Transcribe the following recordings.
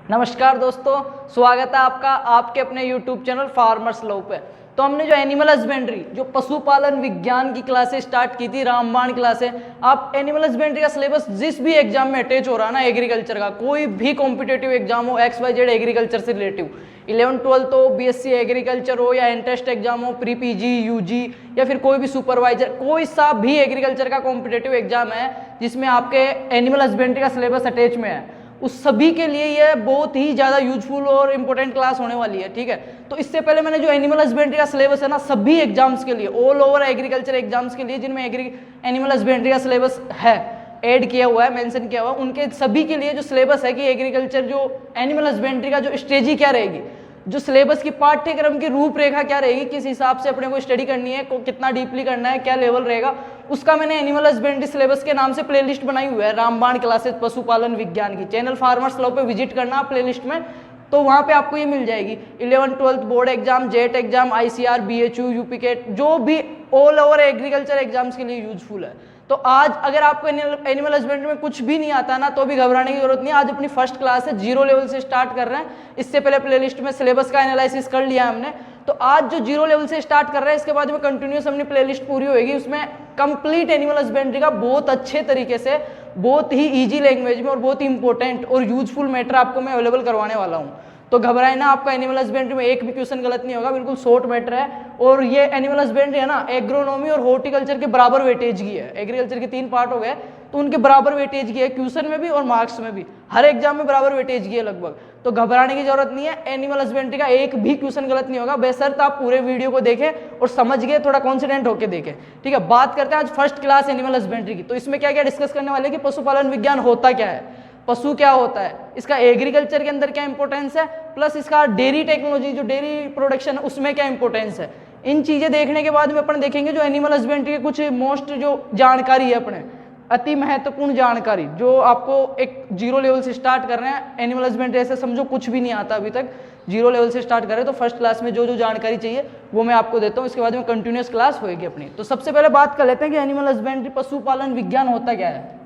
नमस्कार दोस्तों, स्वागत है आपका आपके अपने YouTube चैनल फार्मर्स लॉ पे। तो हमने जो एनिमल हस्बेंड्री जो पशुपालन विज्ञान की क्लासेस स्टार्ट की थी, रामबाण क्लासें। आप एनिमल हस्बेंड्री का सिलेबस जिस भी एग्जाम में अटैच हो रहा है ना, एग्रीकल्चर का कोई भी कॉम्पिटेटिव एग्जाम हो, XYZ एग्रीकल्चर से रिलेटिव, 11-12 हो, BSc एग्रीकल्चर हो या एंट्रेंस एग्जाम हो, प्री PG UG या फिर कोई भी सुपरवाइजर, कोई सा भी एग्रीकल्चर का कॉम्पिटेटिव एग्जाम है जिसमें आपके एनिमल हस्बेंड्री का सिलेबस अटैच में है, उस सभी के लिए ये बहुत ही ज़्यादा यूजफुल और इंपॉर्टेंट क्लास होने वाली है। ठीक है, तो इससे पहले मैंने जो एनिमल हस्बेंड्री का सिलेबस है ना, सभी एग्जाम्स के लिए, ऑल ओवर एग्रीकल्चर एग्जाम्स के लिए जिनमें एनिमल हस्बेंड्री का सिलेबस है, ऐड किया हुआ है, मेंशन किया हुआ है, उनके सभी के लिए जो सिलेबस है कि एग्रीकल्चर जो एनिमल हस्बेंड्री का जो स्ट्रेटजी क्या रहेगी, जो सिलेबस की पाठ्यक्रम की रूपरेखा क्या रहेगी, किस हिसाब से अपने को स्टडी करनी है, कितना डीपली करना है, क्या लेवल रहेगा, उसका मैंने एनिमल हस्बेंड्री सिलेबस के नाम से प्लेलिस्ट बनाई हुई है, रामबाण क्लासेस पशुपालन विज्ञान की। चैनल फार्मर्स लॉ पे विजिट करना प्लेलिस्ट में, तो वहां पे आपको ये मिल जाएगी। 11-12 board exam, jet exam, ICR, BHU, यूपीकेट, जो भी ऑल ओवर एग्रीकल्चर एग्जाम्स के लिए यूजफुल है। तो आज अगर आपको एनिमल हस्बेंड्री में कुछ भी नहीं आता ना, तो भी घबराने की जरूरत नहीं है। आज अपनी फर्स्ट क्लास है, 0 लेवल से स्टार्ट कर रहे हैं। इससे पहले प्लेलिस्ट में सिलेबस का एनालिसिस कर लिया हमने, तो आज जो 0 लेवल से स्टार्ट कर रहे हैं, इसके बाद में कंटिन्यूस अपनी प्लेलिस्ट पूरी होगी। उसमें कंप्लीट एनिमल हस्बेंड्री का बहुत अच्छे तरीके से, बहुत ही ईजी लैंग्वेज में और बहुत ही इंपॉर्टेंट और यूजफुल मैटर आपको मैं अवेलेबल करवाने वाला हूँ। तो घबराए ना, आपका एनिमल हस्बेंड्री में एक भी क्वेश्चन गलत नहीं होगा, बिल्कुल शॉर्ट मैटर है। और ये एनिमल हस्बेंड्री है ना, एग्रोनॉमी और हॉर्टिकल्चर के बराबर वेटेज की है। एग्रीकल्चर के 3 पार्ट हो गए, तो उनके बराबर वेटेज की है, क्वेश्चन में भी और मार्क्स में भी, हर एग्जाम में बराबर वेटेज की है लगभग। तो घबराने की जरूरत नहीं है, एनिमल हस्बेंड्री का एक भी क्वेश्चन गलत नहीं होगा, बेशर्त आप पूरे वीडियो को देखें और समझ गए, थोड़ा कॉन्फिडेंट होकर देखें। ठीक है, बात करते हैं आज फर्स्ट क्लास एनिमल हस्बेंड्री की। तो इसमें क्या क्या डिस्कस करने वाले कि पशुपालन विज्ञान होता क्या है, पशु क्या होता है, इसका एग्रीकल्चर के अंदर क्या इंपॉर्टेंस है, प्लस इसका डेयरी टेक्नोलॉजी जो डेयरी प्रोडक्शन है उसमें क्या इंपॉर्टेंस है। इन चीजें देखने के बाद में अपन देखेंगे जो एनिमल हस्बेंड्री के कुछ मोस्ट जो जानकारी है, अपने अति महत्वपूर्ण जानकारी जो आपको एक 0 लेवल से स्टार्ट कर रहे हैं एनिमल हस्बेंड्री, ऐसे समझो कुछ भी नहीं आता अभी तक, 0 लेवल से स्टार्ट कर रहे हैं, तो फर्स्ट क्लास में जो जो जानकारी चाहिए वो मैं आपको देता हूँ। इसके बाद में कंटिन्यूस क्लास होगी अपनी। तो सबसे पहले बात कर लेते हैं कि एनिमल हस्बेंड्री पशुपालन विज्ञान होता क्या है।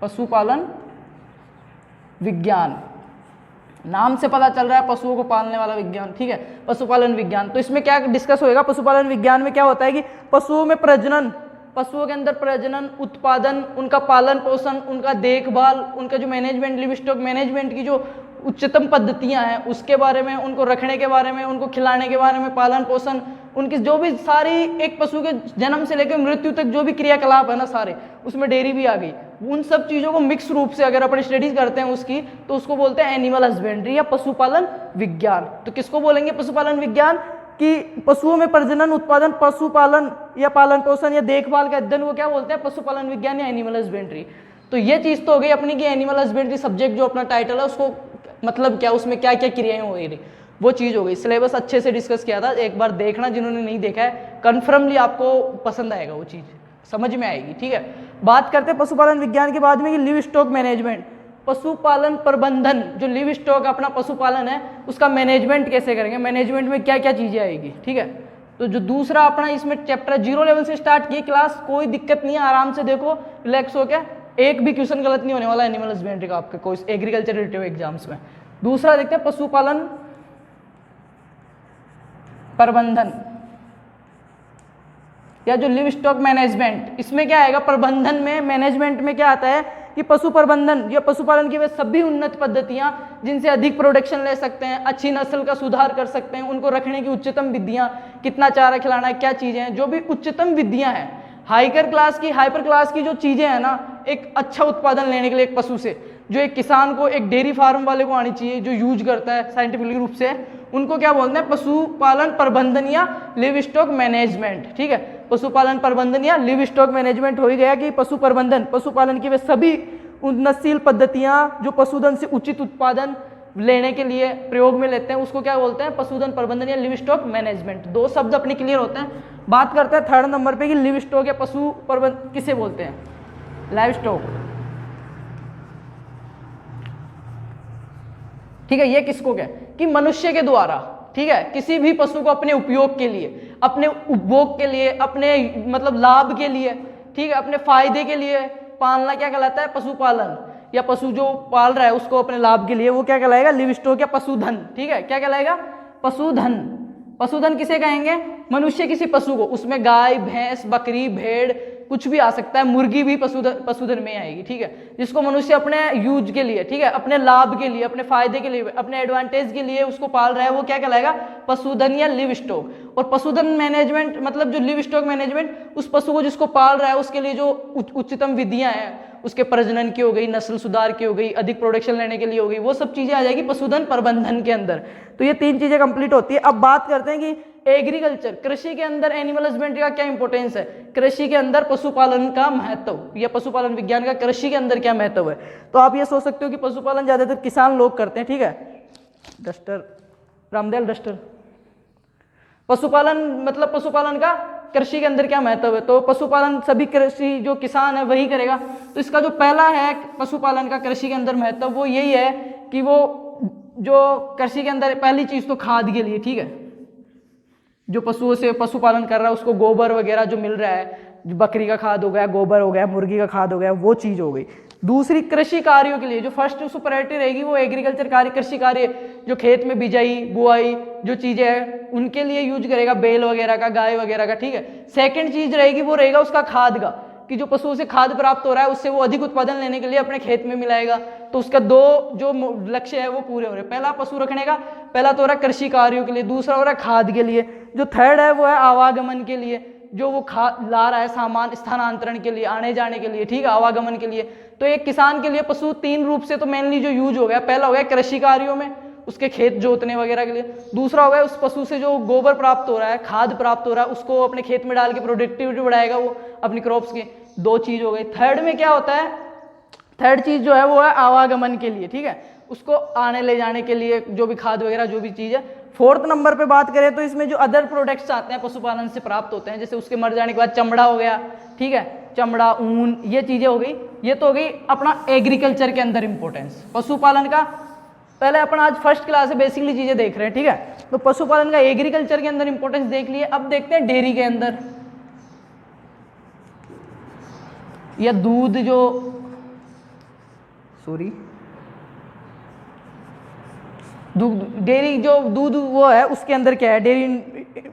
पशुपालन विज्ञान, नाम से पता चल रहा है पशुओं को पालने वाला विज्ञान। ठीक है, पशुपालन विज्ञान। तो इसमें क्या डिस्कस होएगा, पशुपालन विज्ञान में क्या होता है कि पशुओं में प्रजनन, पशुओं के अंदर प्रजनन, उत्पादन, उनका पालन पोषण, उनका देखभाल, उनका जो मैनेजमेंट, लिव स्टॉक मैनेजमेंट की जो उच्चतम पद्धतियां हैं उसके बारे में, उनको रखने के बारे में, उनको खिलाने के बारे में, पालन पोषण, उनकी जो भी सारी एक पशु के जन्म से लेकर मृत्यु तक जो भी क्रियाकलाप है ना सारे, उसमें डेयरी भी आ गई। उन सब चीज़ों को मिक्स रूप से अगर अपन स्टडीज करते हैं उसकी, तो उसको बोलते हैं एनिमल हस्बेंड्री या पशुपालन विज्ञान। तो किसको बोलेंगे पशुपालन विज्ञान, कि पशुओं में प्रजनन, उत्पादन, पशुपालन या पालन पोषण या देखभाल का अध्ययन को क्या बोलते हैं, पशुपालन विज्ञान या एनिमल हस्बेंड्री। तो ये चीज़ तो हो गई अपनी कि एनिमल हस्बेंड्री सब्जेक्ट जो अपना टाइटल है उसको मतलब क्या, उसमें क्या क्या क्रियाएं हो रही, वो चीज़ हो गई। सिलेबस अच्छे से डिस्कस किया था, एक बार देखना जिन्होंने नहीं देखा है, कन्फर्मली आपको पसंद आएगा, वो चीज़ समझ में आएगी। ठीक है, बात करते हैं पशुपालन विज्ञान के बाद में कि लिव स्टॉक मैनेजमेंट, पशुपालन प्रबंधन, जो लिव स्टॉक अपना पशुपालन है उसका मैनेजमेंट कैसे करेंगे, मैनेजमेंट में क्या क्या चीज़ें आएगी। ठीक है, तो जो दूसरा अपना इसमें चैप्टर 0 लेवल से स्टार्ट की क्लास, कोई दिक्कत नहीं है, आराम से देखो, रिलैक्स हो के, एक भी क्वेश्चन गलत नहीं होने वाला एनिमल हस्बेंड्री का आपके कोई एग्रीकल्चर रिलेटेड एग्जाम्स में। दूसरा देखते हैं पशुपालन प्रबंधन या जो लिव स्टॉक मैनेजमेंट, इसमें क्या आएगा, प्रबंधन में, मैनेजमेंट में क्या आता है कि पशु प्रबंधन या पशुपालन की वे सभी उन्नत पद्धतियां जिनसे अधिक प्रोडक्शन ले सकते हैं, अच्छी नस्ल का सुधार कर सकते हैं, उनको रखने की उच्चतम विधियां, कितना चारा खिलाना है, क्या चीजें हैं, जो भी उच्चतम विधियां हैं, हाइपर क्लास की जो चीजें हैं ना, एक अच्छा उत्पादन लेने के लिए एक पशु से, जो एक किसान को, एक डेयरी फार्म वाले को आनी चाहिए, जो यूज करता है साइंटिफिक रूप से, उनको क्या बोलते हैं, पशुपालन प्रबंधन या लिव स्टॉक मैनेजमेंट। ठीक है, पशुपालन प्रबंधन या लिव स्टॉक मैनेजमेंट हो ही गया कि पशु प्रबंधन, पशुपालन की वे सभी उन्नतशील पद्धतियां जो पशुधन से उचित उत्पादन लेने के लिए प्रयोग में लेते हैं, उसको क्या बोलते हैं, पशुधन प्रबंधन या लिव स्टॉक मैनेजमेंट। 2 शब्द अपने क्लियर होते हैं। बात करते हैं 3rd नंबर पे कि लिव स्टॉक या पशु प्रबंधन किसे बोलते हैं, लाइव स्टॉक। ठीक है, ये किसको क्या कि मनुष्य के द्वारा, ठीक है, किसी भी पशु को अपने उपयोग के लिए, अपने उपभोग के लिए, अपने मतलब लाभ के लिए, ठीक है, अपने फायदे के लिए पालना क्या कहलाता है, पशुपालन। या पशु जो पाल रहा है उसको अपने लाभ के लिए, वो क्या कहलाएगा? लिव स्टॉक या पशुधन। ठीक है, क्या कहलाएगा? पशुधन। पशुधन किसे कहेंगे? मनुष्य किसी पशु को, उसमें गाय, भैंस, बकरी, भेड़ कुछ भी आ सकता है, मुर्गी भी पशुधन में आएगी। ठीक है, जिसको मनुष्य अपने यूज के लिए, ठीक है, अपने लाभ के लिए, अपने फायदे के लिए, अपने एडवांटेज के लिए उसको पाल रहा है, वो क्या कहलाएगा? पशुधन या लिव स्टॉक। और पशुधन मैनेजमेंट मतलब जो लिव स्टॉक मैनेजमेंट, उस पशु को जिसको पाल रहा है उसके लिए जो उच्चतम विधियां हैं, उसके प्रजनन की हो गई, नस्ल सुधार की हो गई, अधिक प्रोडक्शन लेने के लिए हो गई, वो सब चीजें आ जाएगी पशुधन प्रबंधन के अंदर। तो ये 3 चीजें कंप्लीट होती है। अब बात करते हैं कि एग्रीकल्चर, कृषि के अंदर एनिमल हस्बेंड्री का क्या इंपॉर्टेंस है, कृषि के अंदर पशुपालन का महत्व, या पशुपालन विज्ञान का कृषि के अंदर क्या महत्व है। तो आप ये सोच सकते हो कि पशुपालन ज्यादातर किसान लोग करते हैं। ठीक है, डस्टर रामदयाल डस्टर। पशुपालन मतलब पशुपालन का कृषि के अंदर क्या महत्व है, तो पशुपालन सभी कृषि जो किसान है वही करेगा। तो इसका जो पहला है पशुपालन का कृषि के अंदर महत्व, वो यही है कि वो जो कृषि के अंदर पहली चीज तो खाद के लिए, ठीक है, जो पशुओं से पशुपालन कर रहा है उसको गोबर वगैरह जो मिल रहा है, बकरी का खाद हो गया, गोबर हो गया, मुर्गी का खाद हो गया, वो चीज हो गई। दूसरी कृषि कार्यों के लिए जो फर्स्ट उसको प्रायोरिटी रहेगी वो एग्रीकल्चर कार्य, कृषि कार्य, जो खेत में बिजाई बुआई जो चीजें हैं उनके लिए यूज करेगा, बैल वगैरह का, गाय वगैरह का। ठीक है, सेकंड चीज रहेगी वो रहेगा उसका खाद का, कि जो पशुओं से खाद प्राप्त हो रहा है उससे वो अधिक उत्पादन लेने के लिए अपने खेत में मिलाएगा। तो उसका 2 जो लक्ष्य है वो पूरे हो रहे हैं। पहला पशु रखने का, पहला तो हो रहा है कृषि कार्यों के लिए, दूसरा हो रहा है खाद के लिए, जो थर्ड है वो है आवागमन के लिए, जो वो ला रहा है सामान स्थानांतरण के लिए, आने जाने के लिए, ठीक है, आवागमन के लिए। तो एक किसान के लिए पशु 3 रूप से तो मेनली जो यूज हो गया, पहला हो गया कृषि कार्यों में, उसके खेत जोतने वगैरह के लिए, दूसरा हो गया उस पशु से जो गोबर प्राप्त हो रहा है, खाद प्राप्त हो रहा है, उसको अपने खेत में डाल के प्रोडक्टिविटी बढ़ाएगा वो अपनी क्रॉप्स की, 2 चीज हो गई। थर्ड में क्या होता है, थर्ड चीज जो है वो है आवागमन के लिए, ठीक है, उसको आने ले जाने के लिए जो भी खाद वगैरह जो भी चीज है। फोर्थ नंबर पे बात करें तो इसमें जो अदर प्रोडक्ट्स आते हैं पशुपालन से प्राप्त होते हैं, जैसे उसके मर जाने के बाद चमड़ा हो गया, ठीक है, चमड़ा, ऊन, ये चीजें हो गई। ये तो हो गई अपना एग्रीकल्चर के अंदर इंपॉर्टेंस पशुपालन का। पहले अपन आज फर्स्ट क्लास से बेसिकली चीजें देख रहे हैं, ठीक है, तो पशुपालन का एग्रीकल्चर के अंदर इंपॉर्टेंस देख लिए। अब देखते हैं डेयरी के अंदर, या दूध जो डेयरी जो दूध वो है उसके अंदर क्या है, डेयरी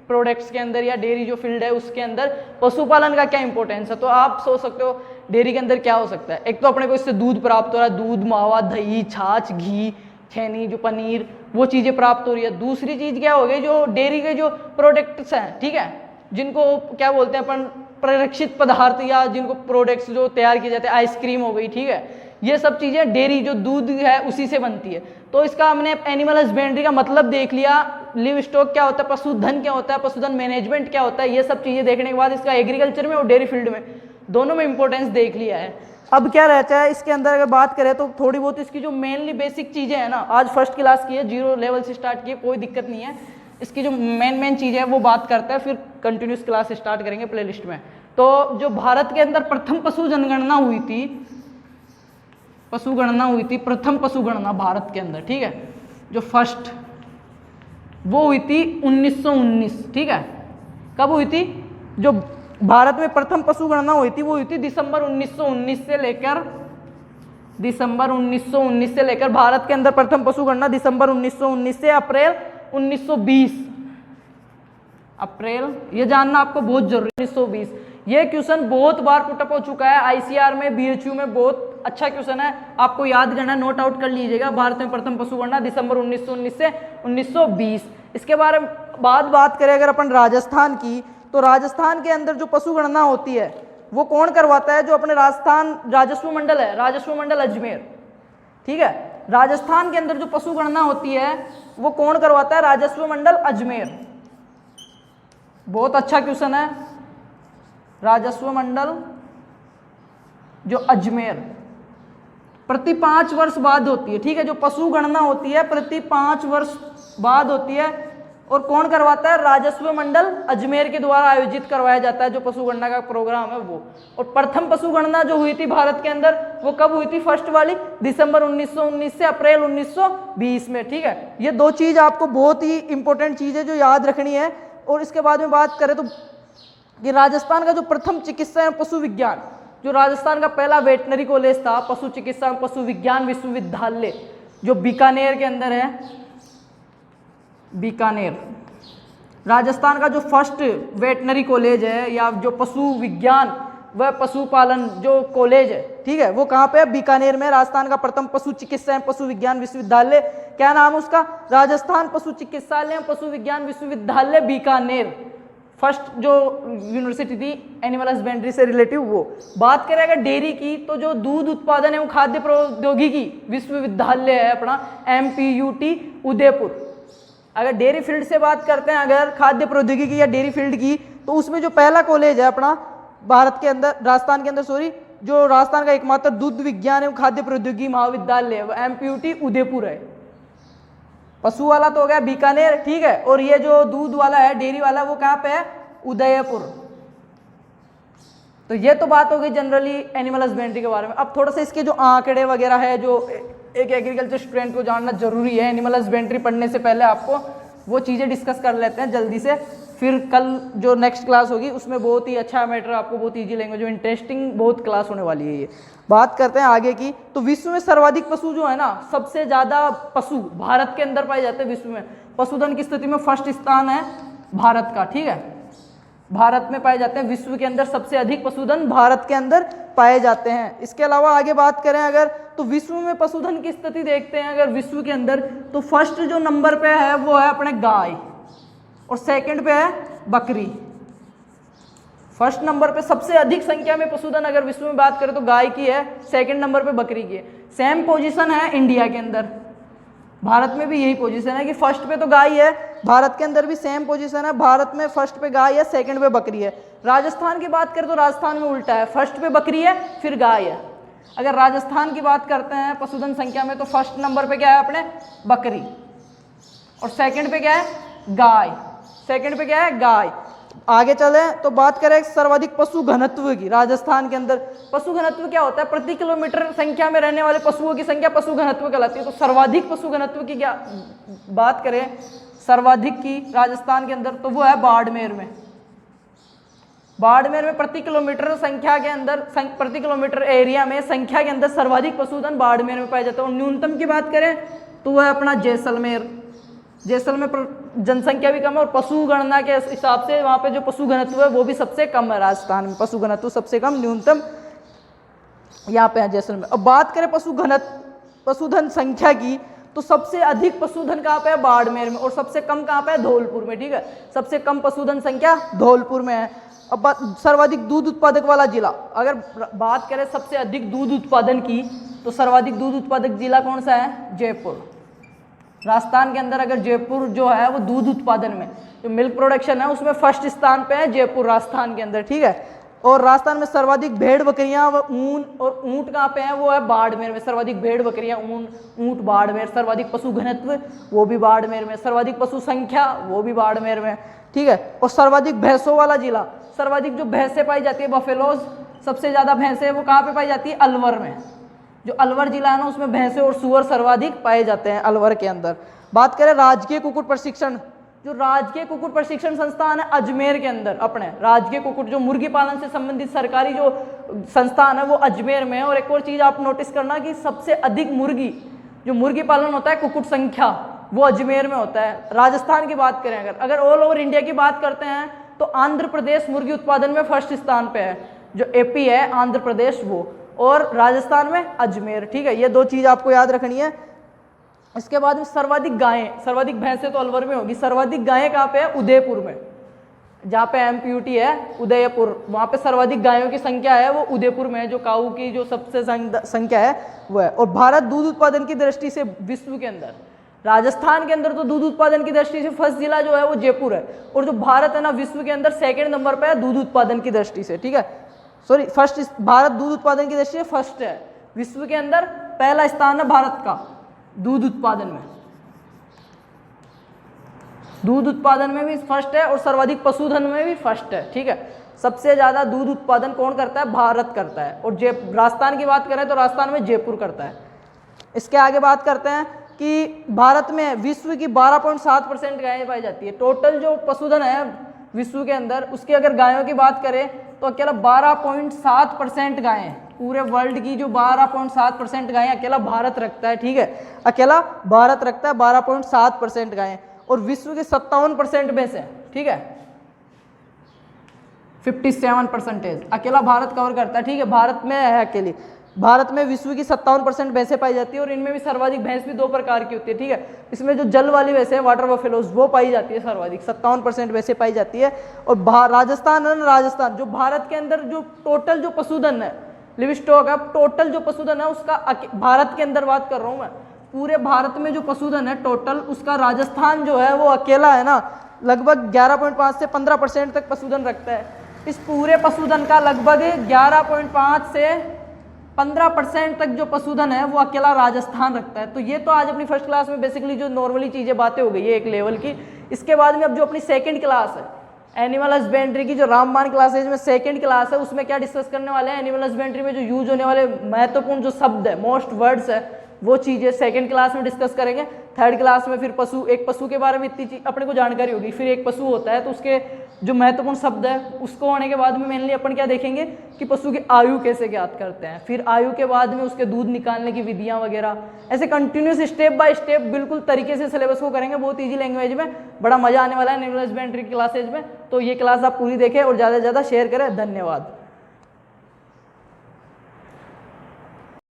प्रोडक्ट्स के अंदर या डेयरी जो फील्ड है उसके अंदर पशुपालन का क्या इंपॉर्टेंस है। तो आप सोच सकते हो डेयरी के अंदर क्या हो सकता है। एक तो अपने को इससे दूध प्राप्त हो रहा है, दूध, मावा, दही, छाछ, घी, छेनी, जो पनीर, वो चीजें प्राप्त हो रही है। दूसरी चीज क्या हो गई, जो डेयरी के जो प्रोडक्ट्स हैं, ठीक है, जिनको क्या बोलते हैं अपन, प्ररक्षित पदार्थ, या जिनको प्रोडक्ट्स जो तैयार किए जाते हैं, आइसक्रीम हो गई, ठीक है, ये सब चीजें डेयरी जो दूध है उसी से बनती है। तो इसका हमने एनिमल हस्बेंड्री का मतलब देख लिया, लिव स्टॉक क्या होता है, पशुधन क्या होता है, पशुधन मैनेजमेंट क्या होता है, ये सब चीजें देखने के बाद इसका एग्रीकल्चर में और डेयरी फील्ड में दोनों में इंपॉर्टेंस देख लिया है। अब क्या रहता है इसके अंदर, अगर बात करें तो थोड़ी बहुत इसकी जो मेनली बेसिक चीजें हैं ना, आज फर्स्ट क्लास की है, 0 लेवल से स्टार्ट की है, कोई दिक्कत नहीं है। इसकी जो मेन चीजें है वो बात करता है, फिर कंटिन्यूस क्लास स्टार्ट करेंगे प्लेलिस्ट में। तो जो भारत के अंदर प्रथम पशु जनगणना हुई थी, प्रथम पशु गणना भारत के अंदर, ठीक है, जो फर्स्ट वो हुई थी 1919, ठीक है। कब हुई थी, जो भारत में प्रथम पशु गणना हुई थी वो हुई थी दिसंबर 1919 से लेकर भारत के अंदर प्रथम पशु गणना दिसंबर 1919 से अप्रैल 1920, अप्रैल, ये जानना आपको बहुत जरूरी है। 1920 ये क्वेश्चन बहुत बार पुटअप हो चुका है आईसीआर में, बीएचयू में, बहुत अच्छा क्वेश्चन है, आपको याद करना, नोट आउट कर लीजिएगा। भारत में प्रथम पशु गणना दिसंबर 1919 से 1920। इसके बारे में बात करें अगर अपन राजस्थान की, तो राजस्थान के अंदर जो पशु गणना होती है वो कौन करवाता है, जो अपने राजस्थान राजस्व मंडल है, राजस्व मंडल अजमेर, ठीक है, राजस्थान के अंदर जो पशु गणना होती है वो कौन करवाता है, राजस्व मंडल अजमेर। बहुत अच्छा क्वेश्चन है, राजस्व मंडल जो अजमेर, प्रति 5 वर्ष बाद होती है, ठीक है, जो पशु गणना होती है प्रति 5 वर्ष बाद होती है, और कौन करवाता है, राजस्व मंडल अजमेर के द्वारा आयोजित करवाया जाता है जो पशु गणना का प्रोग्राम है वो। और प्रथम पशु गणना जो हुई थी भारत के अंदर वो कब हुई थी, फर्स्ट वाली दिसंबर 1919 से अप्रैल 1920 में, ठीक है। ये 2 चीज आपको बहुत ही इंपॉर्टेंट चीज है जो याद रखनी है। और इसके बाद में बात करें तो कि राजस्थान का जो प्रथम चिकित्सा है पशु विज्ञान, जो राजस्थान का पहला वेटनरी कॉलेज था, पशु चिकित्सा पशु विज्ञान विश्वविद्यालय, जो बीकानेर के अंदर है, बीकानेर राजस्थान का जो फर्स्ट वेटनरी कॉलेज है या जो पशु विज्ञान व पशुपालन जो कॉलेज है, ठीक है, वो कहाँ पे है? बीकानेर में। राजस्थान का प्रथम पशु चिकित्सा एवं पशु विज्ञान विश्वविद्यालय, क्या नाम है उसका? राजस्थान पशु चिकित्सालय एवं पशु विज्ञान विश्वविद्यालय बीकानेर। फर्स्ट जो यूनिवर्सिटी थी एनिमल हस्बेंड्री से रिलेटिव वो। बात करें अगर डेयरी की, तो जो दूध उत्पादन एवं खाद्य प्रौद्योगिकी विश्वविद्यालय है अपना MPUT उदयपुर। अगर डेयरी फील्ड से बात करते हैं, अगर खाद्य प्रौद्योगिकी या डेयरी फील्ड की, तो उसमें जो पहला कॉलेज है अपना भारत के अंदर, राजस्थान के अंदर सॉरी, जो राजस्थान का एकमात्र दूध विज्ञान एवं खाद्य प्रौद्योगिकी महाविद्यालय है वो MPUT उदयपुर है। पशु वाला तो हो गया बीकानेर, ठीक है, और ये जो दूध वाला है, डेयरी वाला, वो कहाँ पे है? उदयपुर। तो ये तो बात हो गई जनरली एनिमल हस्बेंड्री के बारे में। अब थोड़ा सा इसके जो आंकड़े वगैरह है जो एक एग्रीकल्चर स्टूडेंट को जानना जरूरी है, एनिमल हस्बेंड्री पढ़ने से पहले आपको वो चीज़ें डिस्कस कर लेते हैं जल्दी से, फिर कल जो नेक्स्ट क्लास होगी उसमें बहुत ही अच्छा मैटर आपको बहुत ईजी लैंग्वेज, जो इंटरेस्टिंग बहुत क्लास होने वाली है ये। बात करते हैं आगे की, तो विश्व में सर्वाधिक पशु जो है ना, सबसे ज़्यादा पशु भारत के अंदर पाए जाते हैं विश्व में। पशुधन की स्थिति में फर्स्ट स्थान है भारत का, ठीक है, भारत में पाए जाते हैं। विश्व के अंदर सबसे अधिक पशुधन भारत के अंदर पाए जाते हैं। इसके अलावा आगे बात करें अगर, तो विश्व में पशुधन की स्थिति देखते हैं अगर विश्व के अंदर, तो फर्स्ट जो नंबर पे है वो है अपने गाय, और सेकंड पे है बकरी। फर्स्ट नंबर पे सबसे अधिक संख्या में पशुधन अगर विश्व में बात करें तो गाय की है, सेकंड नंबर पे बकरी की है। सेम पोजीशन है इंडिया के अंदर, भारत में भी यही पोजीशन है कि फर्स्ट पे तो गाय है, भारत के अंदर भी सेम पोजीशन है, भारत में फर्स्ट पे गाय है, सेकंड पे बकरी है। राजस्थान की बात करें तो राजस्थान में उल्टा है, फर्स्ट पे बकरी है फिर गाय है। अगर राजस्थान की बात करते हैं पशुधन संख्या में, तो फर्स्ट नंबर पे क्या है अपने? बकरी, और सेकंड पे क्या है? गाय। सेकंड पे क्या है? गाय। आगे चले तो बात करें सर्वाधिक पशु घनत्व की। राजस्थान के अंदर पशु घनत्व क्या होता है? प्रति किलोमीटर संख्या में रहने वाले पशुओं की संख्या पशु घनत्व कहलाती है। तो सर्वाधिक पशु घनत्व की क्या बात करें सर्वाधिक की राजस्थान के अंदर, तो वो है बाड़मेर में। बाड़मेर में प्रति किलोमीटर संख्या के अंदर, प्रति किलोमीटर एरिया में संख्या के अंदर सर्वाधिक पशुधन बाड़मेर में पाए जाते हैं। और न्यूनतम की बात करें तो वह है अपना जैसलमेर। जैसलमेर पर जनसंख्या भी कम है और पशु गणना के हिसाब से वहाँ पे जो पशु घनत्व है वो भी सबसे कम है। राजस्थान में पशु घनत्व सबसे कम, न्यूनतम यहाँ पे है जैसलमेर। अब बात करें पशुधन संख्या की, तो सबसे अधिक पशुधन कहाँ पे है? बाड़मेर में, और सबसे कम कहाँ पे है? धौलपुर में, ठीक है, सबसे कम पशुधन संख्या धौलपुर में है। अब सर्वाधिक दूध उत्पादक वाला जिला, अगर बात करें सबसे अधिक दूध उत्पादन की, तो सर्वाधिक दूध उत्पादक जिला कौन सा है? जयपुर। राजस्थान के अंदर अगर जयपुर जो है वो दूध उत्पादन में, जो मिल्क प्रोडक्शन है उसमें फर्स्ट स्थान पे है जयपुर राजस्थान के अंदर, ठीक है। और राजस्थान में सर्वाधिक भेड़ बकरियां व ऊन और ऊंट कहाँ पे है? वो है बाड़मेर में। सर्वाधिक भेड़ बकरियां ऊंट बाड़मेर। सर्वाधिक पशु घनत्व वो भी बाड़मेर में। सर्वाधिक पशु संख्या वो भी बाड़मेर में, ठीक है। और सर्वाधिक भैंसों वाला जिला, सर्वाधिक जो भैंसें पाई जाती है बफेलोज, सबसे ज्यादा भैंसें वो कहाँ पे पाई जाती है? अलवर में। जो अलवर जिला है ना उसमें भैंसे और सुअर सर्वाधिक पाए जाते हैं अलवर के अंदर। बात करें राजकीय कुक्कुट प्रशिक्षण, जो राजकीय कुक्कुट प्रशिक्षण संस्थान है अजमेर के अंदर, अपने राजकीय कुक्कुट जो मुर्गी पालन से संबंधित सरकारी जो संस्थान है वो अजमेर में है। और एक और चीज आप नोटिस करना कि सबसे अधिक मुर्गी पालन होता है कुक्कुट संख्या, वो अजमेर में होता है। राजस्थान की बात करें अगर ऑल ओवर इंडिया की बात करते हैं तो आंध्र प्रदेश मुर्गी उत्पादन में फर्स्ट स्थान पे है, जो AP है आंध्र प्रदेश वो, और राजस्थान में अजमेर, ठीक है। ये दो चीज आपको याद रखनी है। इसके बाद में सर्वाधिक गायें, सर्वाधिक भैंसें तो अलवर में होगी, सर्वाधिक गायें कहाँ पे है? उदयपुर में। जहाँ पे MPUT है उदयपुर, वहाँ पे सर्वाधिक गायों की संख्या है वो उदयपुर में है, जो काऊ की जो सबसे संख्या है वो है। और भारत दूध उत्पादन की दृष्टि से विश्व के अंदर, राजस्थान के अंदर तो दूध उत्पादन की दृष्टि से फर्स्ट जिला जो है वो जयपुर है, और जो भारत है ना विश्व के अंदर सेकंड नंबर पे है दूध उत्पादन की दृष्टि से, ठीक है। सॉरी, फर्स्ट, भारत दूध उत्पादन की दृष्टि से फर्स्ट है, विश्व के अंदर पहला स्थान है भारत का दूध उत्पादन में। दूध उत्पादन में भी फर्स्ट है और सर्वाधिक पशुधन में भी फर्स्ट है, ठीक है। सबसे ज्यादा दूध उत्पादन कौन करता है? भारत करता है। और राजस्थान की बात करें तो राजस्थान में जयपुर करता है। इसके आगे बात करते हैं कि भारत में विश्व की 12.7% गायें पाई जाती है। टोटल जो पशुधन है विश्व के अंदर, उसकी अगर गायों की बात करें तो अकेला 12.7% गायें हैं। पूरे वर्ल्ड की जो 12.7% गायें अकेला भारत रखता है, ठीक है, अकेला भारत रखता है 12.7% गायें, और विश्व के 57% में से, ठीक है, 57% अकेला भारत कवर करता है, ठीक है, भारत में है अकेली। भारत में विश्व की 57% भैंसें पाई जाती है, और इनमें भी सर्वाधिक भैंस भी 2 प्रकार की होती है, ठीक है। इसमें जो जल वाली भैंसें हैं, वाटर बफेलोज, वो पाई जाती है सर्वाधिक, 57% भैंसें पाई जाती है। और राजस्थान है ना, राजस्थान जो भारत के अंदर जो टोटल जो पशुधन है, लिव स्टॉक है, टोटल जो पशुधन है उसका भारत के अंदर बात कर रहा हूँ मैं, पूरे भारत में जो पशुधन है टोटल, उसका राजस्थान जो है वो अकेला है ना, लगभग 11.5 से 15% तक पशुधन रखता है। इस पूरे पशुधन का लगभग 11.5 से 15% तक जो पशुधन है वो अकेला राजस्थान रखता है। तो ये तो आज अपनी फर्स्ट क्लास में बेसिकली जो नॉर्मली चीज़ें बातें हो गई है एक लेवल की। इसके बाद में अब जो अपनी सेकंड क्लास है एनिमल हस्बेंड्री की, जो रामबाण क्लासेज में सेकंड क्लास है, उसमें क्या डिस्कस करने वाले हैं, एनिमल हस्बेंड्री में जो यूज होने वाले महत्वपूर्ण जो शब्द है, मोस्ट वर्ड्स है, वो चीज़ें सेकंड क्लास में डिस्कस करेंगे। थर्ड क्लास में फिर एक पशु के बारे में इतनी चीज अपने को जानकारी होगी, फिर एक पशु होता है तो उसके जो महत्वपूर्ण शब्द है उसको होने के बाद में मेनली अपन क्या देखेंगे कि पशु की आयु कैसे ज्ञात करते हैं, फिर आयु के बाद में उसके दूध निकालने की विधियां वगैरह, ऐसे कंटिन्यूस स्टेप बाय स्टेप बिल्कुल तरीके से सिलेबस को करेंगे, बहुत ईजी लैंग्वेज में, बड़ा मजा आने वाला है एनिमल हस्बेंड्री क्लासेज में। तो ये क्लास आप पूरी देखें और ज़्यादा से ज़्यादा शेयर करें। धन्यवाद।